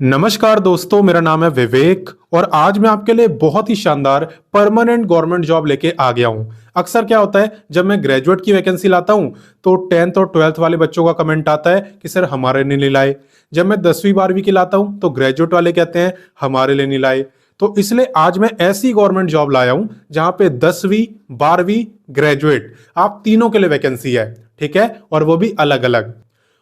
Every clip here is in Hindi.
नमस्कार दोस्तों, मेरा नाम है विवेक और आज मैं आपके लिए बहुत ही शानदार परमानेंट गवर्नमेंट जॉब लेके आ गया हूं। अक्सर क्या होता है, जब मैं ग्रेजुएट की वैकेंसी लाता हूं तो 10th और 12th वाले बच्चों का कमेंट आता है कि सर हमारे लिए नहीं लाए। जब मैं 10वीं 12वीं की लाता हूं तो ग्रेजुएट वाले कहते हैं हमारे लिए नहीं लाए। तो इसलिए आज मैं ऐसी गवर्नमेंट जॉब लाया हूं जहां पे 10वीं 12वीं ग्रेजुएट आप तीनों के लिए वैकेंसी है। ठीक है, और वो भी अलग अलग।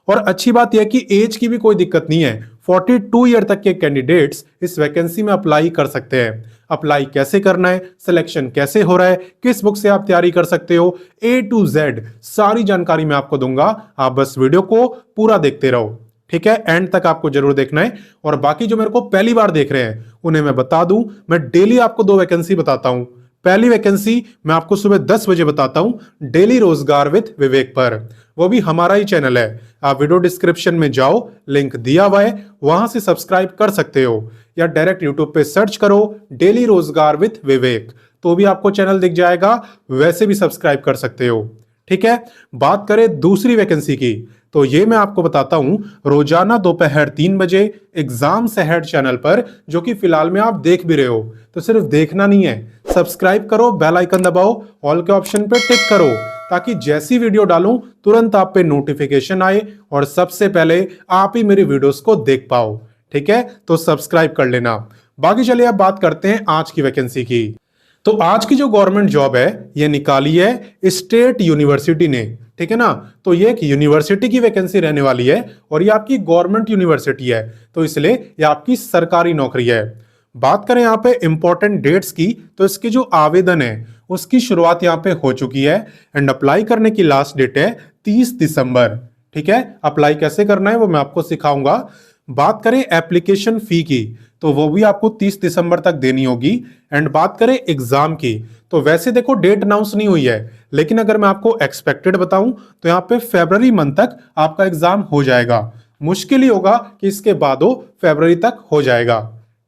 और अच्छी बात यह कि एज की भी कोई दिक्कत नहीं है। 42 ईयर तक के कैंडिडेट्स इस वैकेंसी में अप्लाई कर सकते हैं। अप्लाई कैसे करना है, सिलेक्शन कैसे हो रहा है, किस बुक से आप तैयारी कर सकते हो, A to Z सारी जानकारी मैं आपको दूंगा। आप बस वीडियो को पूरा देखते रहो। ठीक है, एंड तक आपको जरूर देखना है। और बाकी जो मेरे को पहली बार देख रहे हैं उन्हें मैं बता दूं, मैं डेली आपको 2 वैकेंसी बताता हूं। पहली वैकेंसी मैं आपको सुबह 10 बजे बताता हूं डेली रोजगार विद विवेक पर, वो भी हमारा ही चैनल है। आप वीडियो डिस्क्रिप्शन में जाओ, लिंक दिया हुआ है, वहां से सब्सक्राइब कर सकते हो या डायरेक्ट यूट्यूब पे सर्च करो डेली रोजगार विद विवेक, तो भी आपको चैनल दिख जाएगा। वैसे भी सब्सक्राइब कर सकते हो। ठीक है, बात करें दूसरी वैकेंसी की तो ये मैं आपको बताता हूं रोजाना दोपहर 3 बजे एग्जाम से हेड चैनल पर, जो कि फिलहाल में आप देख भी रहे हो। तो सिर्फ देखना नहीं है, सब्सक्राइब करो, बेल आइकन दबाओ, ऑल के ऑप्शन पे टिक करो, ताकि जैसी वीडियो डालूं तुरंत आप पे नोटिफिकेशन आए और सबसे पहले आप ही मेरी वीडियोस को देख पाओ। ठीक है, तो सब्सक्राइब कर लेना। बाकी चलिए अब बात करते हैं आज की वैकेंसी की। तो आज की जो गवर्नमेंट जॉब है ये निकाली है स्टेट यूनिवर्सिटी ने। ठीक है ना, तो ये एक यूनिवर्सिटी की वैकेंसी रहने वाली है और ये आपकी गवर्नमेंट यूनिवर्सिटी है, तो इसलिए ये आपकी सरकारी नौकरी है। बात करें यहाँ पे इंपॉर्टेंट डेट्स की, तो इसकी जो आवेदन है उसकी शुरुआत यहाँ पे हो चुकी है एंड अप्लाई करने की लास्ट डेट है 30 दिसंबर। ठीक है, अप्लाई कैसे करना है वो मैं आपको सिखाऊंगा। बात करें एप्लीकेशन फी की तो वो भी आपको 30 दिसंबर तक देनी होगी। एंड बात करें एग्जाम की तो वैसे देखो डेट अनाउंस नहीं हुई है, लेकिन अगर मैं आपको एक्सपेक्टेड बताऊं तो यहाँ पे फरवरी मंथ तक आपका एग्जाम हो जाएगा। मुश्किल ही होगा कि इसके बाद हो फरवरी तक हो जाएगा।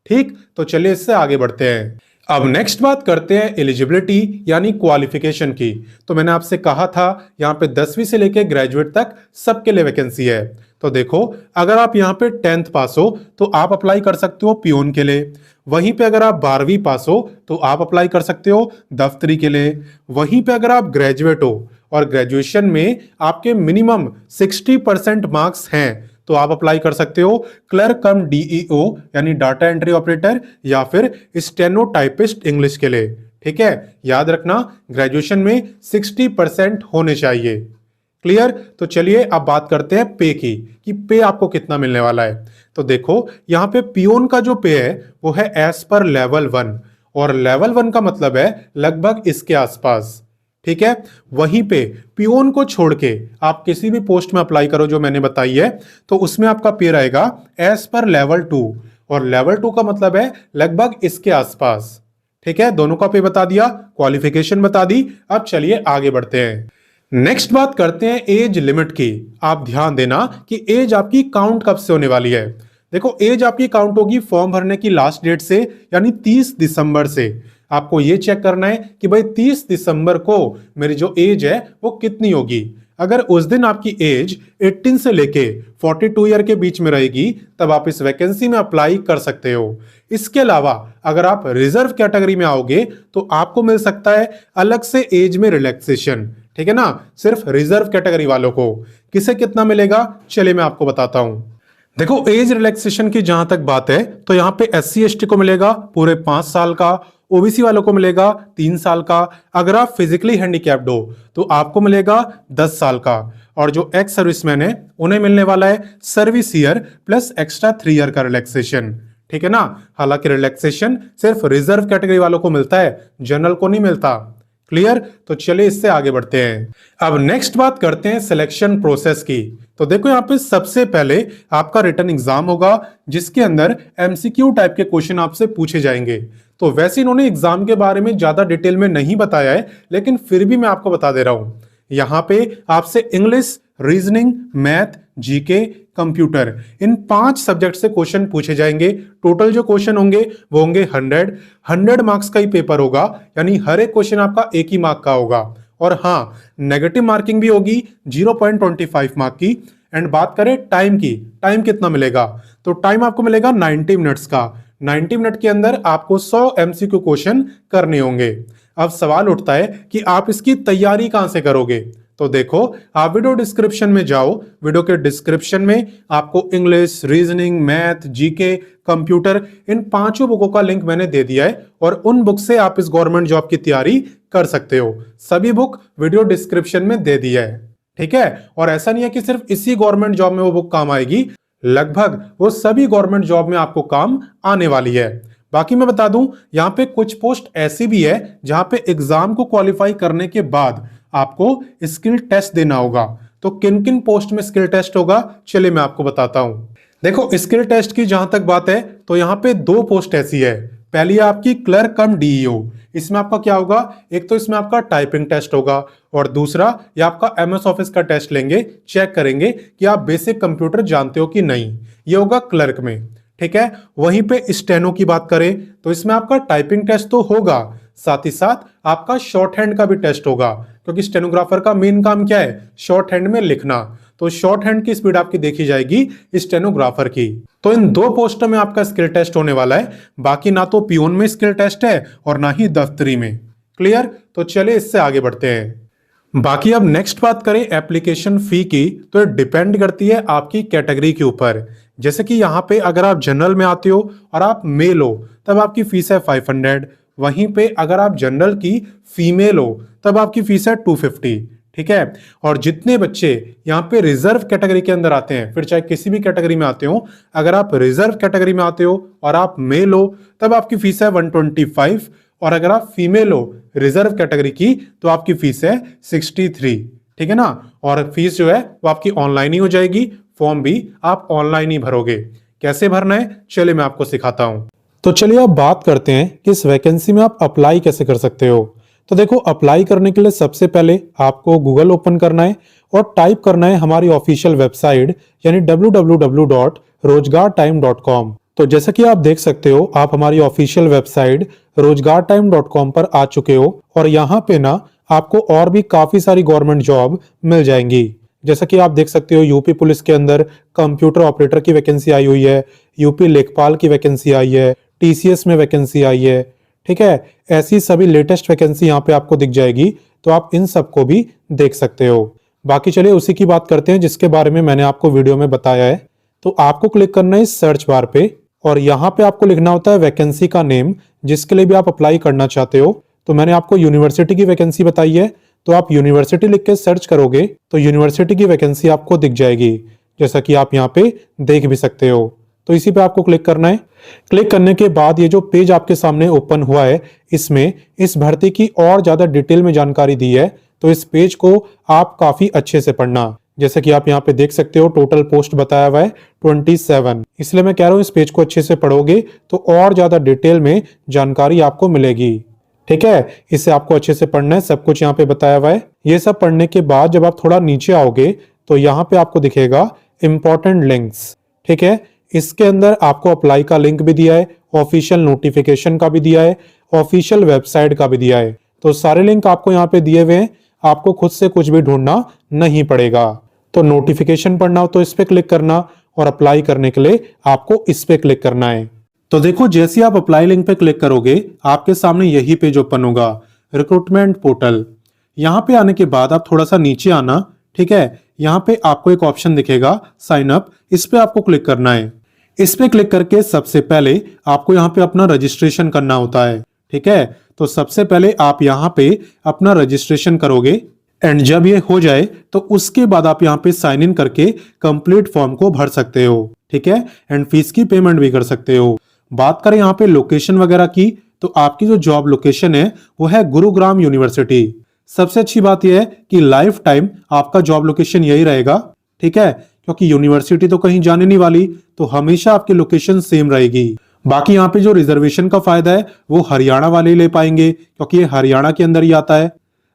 ठीक, तो चलिए इससे आगे बढ़ते हैं। अब नेक्स्ट बात करते हैं एलिजिबिलिटी यानी क्वालिफिकेशन की। तो मैंने आपसे कहा था यहाँ पे 10वीं से लेके ग्रेजुएट तक सबके लिए वैकेंसी है। तो देखो, अगर आप यहाँ पे 10th पास हो तो आप अप्लाई कर सकते हो पियून के लिए। वहीं पे अगर आप 12वीं पास हो तो आप अप्लाई कर सकते हो दफ्तरी के लिए। वहीं पे अगर आप ग्रेजुएट हो और ग्रेजुएशन में आपके मिनिमम 60% मार्क्स हैं तो आप अप्लाई कर सकते हो क्लर्क कम डीईओ यानी डाटा एंट्री ऑपरेटर या फिर स्टेनो टाइपिस्ट इंग्लिश के लिए। ठीक है, याद रखना ग्रेजुएशन में 60% होने चाहिए। क्लियर, तो चलिए अब बात करते हैं पे की कि पे आपको कितना मिलने वाला है। तो देखो यहाँ पे पियोन का जो पे है वो है एज पर लेवल 1 और लेवल 1 का मतलब है लगभग इसके आसपास। ठीक है, वहीं पे पियोन को छोड़ के आप किसी भी पोस्ट में अप्लाई करो जो मैंने बताई है तो उसमें आपका पे रहेगा एज पर लेवल 2 और लेवल 2 का मतलब है लगभग इसके आसपास। ठीक है, दोनों का पे बता दिया, क्वालिफिकेशन बता दी। अब चलिए आगे बढ़ते हैं। नेक्स्ट बात करते हैं एज लिमिट की। आप ध्यान देना कि एज आपकी काउंट कब से होने वाली है। देखो, एज आपकी काउंट होगी फॉर्म भरने की लास्ट डेट से यानी 30 दिसंबर से। आपको ये चेक करना है कि भाई 30 दिसंबर को मेरी जो एज है वो कितनी होगी। अगर उस दिन आपकी एज 18 से लेके 42 ईयर के बीच में रहेगी तब आप इस वैकेंसी में अप्लाई कर सकते हो। इसके अलावा अगर आप रिजर्व कैटेगरी में आओगे तो आपको मिल सकता है अलग से एज में रिलैक्सेशन। ठीक है ना, सिर्फ रिजर्व कैटेगरी वालों को। किसे कितना मिलेगा चलिए मैं आपको बताता हूं। देखो, एज रिलैक्सेशन की जहां तक बात है तो यहाँ पे SC ST को मिलेगा पूरे 5 साल का, ओबीसी वालों को मिलेगा 3 साल का, अगर आप फिजिकली हैंडीकैप्ड हो तो आपको मिलेगा 10 साल का, और जो एक्स सर्विसमैन है उन्हें मिलने वाला है service year plus extra 3 year का रिलैक्सेशन। ठीक है ना, हालांकि रिलैक्सेशन सिर्फ रिजर्व कैटेगरी वालों को मिलता है, जनरल को नहीं मिलता। क्लियर, तो चलिए इससे आगे बढ़ते हैं। अब नेक्स्ट बात करते हैं सिलेक्शन प्रोसेस की। तो देखो यहाँ पे सबसे पहले आपका रिटन एग्जाम होगा जिसके अंदर एमसीक्यू टाइप के क्वेश्चन आपसे पूछे जाएंगे। तो वैसे इन्होंने एग्जाम के बारे में ज्यादा डिटेल में नहीं बताया है, लेकिन फिर भी मैं आपको बता दे रहा हूं। यहां पे आपसे English, reasoning, math, GK, computer इन 5 सब्जेक्ट से क्वेश्चन पूछे जाएंगे। टोटल जो क्वेश्चन होंगे वो होंगे 100 मार्क्स का ही पेपर होगा, यानी हर एक क्वेश्चन आपका 1 ही मार्क का होगा। और हाँ, नेगेटिव मार्किंग भी होगी 0.25 मार्क की। एंड बात करें टाइम की, टाइम कितना मिलेगा तो टाइम आपको मिलेगा 90 मिनट्स का। 90 मिनट के अंदर आपको 100 एमसीक्यू क्वेश्चन करने होंगे। अब सवाल उठता है कि आप इसकी तैयारी कहां से करोगे। तो देखो, आप वीडियो डिस्क्रिप्शन में जाओ। वीडियो के डिस्क्रिप्शन में आपको English, reasoning, math, GK, computer, इन 5 बुकों का लिंक मैंने दे दिया है और उन बुक से आप इस गवर्नमेंट जॉब की तैयारी कर सकते हो। सभी बुक वीडियो डिस्क्रिप्शन में दे दिया है, ठीक है। और ऐसा नहीं है कि सिर्फ इसी गवर्नमेंट जॉब में वो बुक काम आएगी, लगभग वो सभी गवर्नमेंट जॉब में आपको काम आने वाली है। बाकी मैं बता दूं, यहां पे कुछ पोस्ट ऐसी भी है जहां पे एग्जाम को क्वालिफाई करने के बाद आपको स्किल टेस्ट देना होगा। तो किन किन पोस्ट में स्किल टेस्ट होगा, चलिए मैं आपको बताता हूं। देखो, स्किल टेस्ट की जहां तक बात है तो यहां पे 2 पोस्ट ऐसी है। पहली है आपकी क्लर्क कम डीईओ। इसमें आपका क्या होगा, एक तो इसमें आपका टाइपिंग टेस्ट होगा और दूसरा ये आपका एमएस ऑफिस का टेस्ट लेंगे, चेक करेंगे कि आप बेसिक कंप्यूटर जानते हो कि नहीं। ये होगा क्लर्क में, ठीक है। वहीं पे स्टेनो की बात करें तो इसमें आपका टाइपिंग टेस्ट तो होगा, साथ ही साथ आपका शॉर्ट हैंड का भी टेस्ट होगा, क्योंकि स्टेनोग्राफर का मेन काम क्या है, शॉर्ट हैंड में लिखना। तो शॉर्ट हैंड की स्पीड आपकी देखी जाएगी स्टेनोग्राफर की। तो इन 2 पोस्टों में आपका स्किल टेस्ट होने वाला है। बाकी ना तो पियून में स्किल टेस्ट है और ना ही दफ्तरी में। क्लियर? तो चलिए इससे आगे बढ़ते हैं। बाकी अब नेक्स्ट बात करें एप्लीकेशन फी की, तो ये डिपेंड करती है आपकी कैटेगरी के ऊपर। जैसे कि यहाँ पे अगर आप जनरल में आते हो और आप मेल हो तब आपकी फीस है 500। वहीं पे अगर आप जनरल की फीमेल हो तब आपकी फीस है 250, ठीक है। और जितने बच्चे यहाँ पे रिजर्व कैटेगरी के अंदर आते हैं, फिर चाहे किसी भी कैटेगरी में आते हो, अगर आप रिजर्व कैटेगरी में आते हो और आप मेल हो तब आपकी फीस है 125, और अगर आप फीमेल हो रिजर्व कैटेगरी की तो आपकी फीस है 63, ठीक है ना। और फीस जो है वो आपकी ऑनलाइन ही हो जाएगी, फॉर्म भी आप ऑनलाइन ही भरोगे। कैसे भरना है चलिए मैं आपको सिखाता हूं। तो चलिए अब बात करते हैं कि इस वैकेंसी में आप अप्लाई कैसे कर सकते हो। तो देखो, अप्लाई करने के लिए सबसे पहले आपको गूगल ओपन करना है और टाइप करना है हमारी ऑफिशियल वेबसाइट यानी www.rozgartime.com। तो जैसा कि आप देख सकते हो, आप हमारी ऑफिशियल वेबसाइट rozgartime.com पर आ चुके हो और यहाँ पे ना आपको और भी काफी सारी गवर्नमेंट जॉब मिल जाएंगी। जैसा कि आप देख सकते हो, यूपी पुलिस के अंदर कंप्यूटर ऑपरेटर की वैकेंसी आई हुई है, यूपी लेखपाल की वैकेंसी आई है, टीसीएस में वैकेंसी आई है, ठीक है। ऐसी सभी लेटेस्ट वैकेंसी यहाँ पे आपको दिख जाएगी, तो आप इन सबको भी देख सकते हो। बाकी चलिए उसी की बात करते हैं जिसके बारे में मैंने आपको वीडियो में बताया है। तो आपको क्लिक करना है इस सर्च बार पे और यहाँ पे आपको लिखना होता है वैकेंसी का नेम जिसके लिए भी आप अप्लाई करना चाहते हो। तो मैंने आपको यूनिवर्सिटी की वैकेंसी बताई है, तो आप यूनिवर्सिटी लिख के सर्च करोगे तो यूनिवर्सिटी की वैकेंसी आपको दिख जाएगी, जैसा कि आप यहाँ पे देख भी सकते हो। तो इसी पे आपको क्लिक करना है। क्लिक करने के बाद ये जो पेज आपके सामने ओपन हुआ है, इसमें इस भर्ती की और ज्यादा डिटेल में जानकारी दी है, तो इस पेज को आप काफी अच्छे से पढ़ना। जैसे कि आप यहाँ पे देख सकते हो, टोटल पोस्ट बताया हुआ है 27। इसलिए मैं कह रहा हूँ इस पेज को अच्छे से पढ़ोगे तो और ज्यादा डिटेल में जानकारी आपको मिलेगी, ठीक है। इसे आपको अच्छे से पढ़ना है, सब कुछ यहाँ पे बताया हुआ है। ये सब पढ़ने के बाद जब आप थोड़ा नीचे आओगे तो यहाँ पे आपको दिखेगा इंपॉर्टेंट लिंक्स, ठीक है। इसके अंदर आपको अप्लाई का लिंक भी दिया है, ऑफिशियल नोटिफिकेशन का भी दिया है, ऑफिशियल वेबसाइट का भी दिया है। तो सारे लिंक आपको यहाँ पे दिए हुए हैं, आपको खुद से कुछ भी ढूंढना नहीं पड़ेगा। तो नोटिफिकेशन पढ़ना हो तो इस पे क्लिक करना और अप्लाई करने के लिए आपको इस पे क्लिक करना है। तो देखो, जैसे ही आप अप्लाई लिंक पे क्लिक करोगे आपके सामने यही पेज ओपन होगा, रिक्रूटमेंट पोर्टल। यहाँ पे आने के बाद आप थोड़ा सा नीचे आना, ठीक है। यहाँ पे आपको एक ऑप्शन दिखेगा साइन अप, इस पे आपको क्लिक करना है। इस पे क्लिक करके सबसे पहले आपको यहाँ पे अपना रजिस्ट्रेशन करना होता है, ठीक है। तो सबसे पहले आप यहाँ पे अपना रजिस्ट्रेशन करोगे एंड जब ये हो जाए तो उसके बाद आप यहाँ पे साइन इन करके कंप्लीट फॉर्म को भर सकते हो, ठीक है। एंड फीस की पेमेंट भी कर सकते हो। बात करें यहाँ पे लोकेशन वगैरह की, तो आपकी जो जॉब लोकेशन है वो है गुरुग्राम यूनिवर्सिटी। सबसे अच्छी बात यह है कि लाइफ टाइम आपका जॉब लोकेशन यही रहेगा, ठीक है, क्योंकि यूनिवर्सिटी तो कहीं जाने नहीं वाली, तो हमेशा आपकी लोकेशन सेम रहेगी। बाकी यहाँ पे जो रिजर्वेशन का फायदा है वो हरियाणा वाले ले पाएंगे, क्योंकि ये हरियाणा के अंदर ही आता है।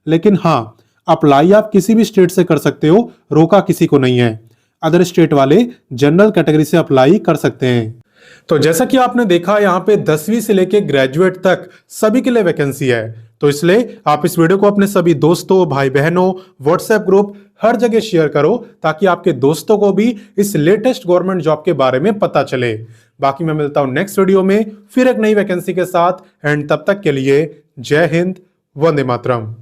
लेकिन हाँ, अप्लाई आप किसी भी स्टेट से कर सकते हो, रोका किसी को नहीं है। अदर स्टेट वाले जनरल कैटेगरी से अप्लाई कर सकते हैं। तो जैसा कि आपने देखा, यहाँ पे 10वीं से लेके ग्रेजुएट तक सभी के लिए वैकेंसी है। तो इसलिए आप इस वीडियो को अपने सभी दोस्तों, भाई बहनों, व्हाट्सएप ग्रुप, हर जगह शेयर करो ताकि आपके दोस्तों को भी इस लेटेस्ट गवर्नमेंट जॉब के बारे में पता चले। बाकी मैं मिलता हूं नेक्स्ट वीडियो में फिर एक नई वैकेंसी के साथ, एंड तब तक के लिए जय हिंद, वंदे मातरम।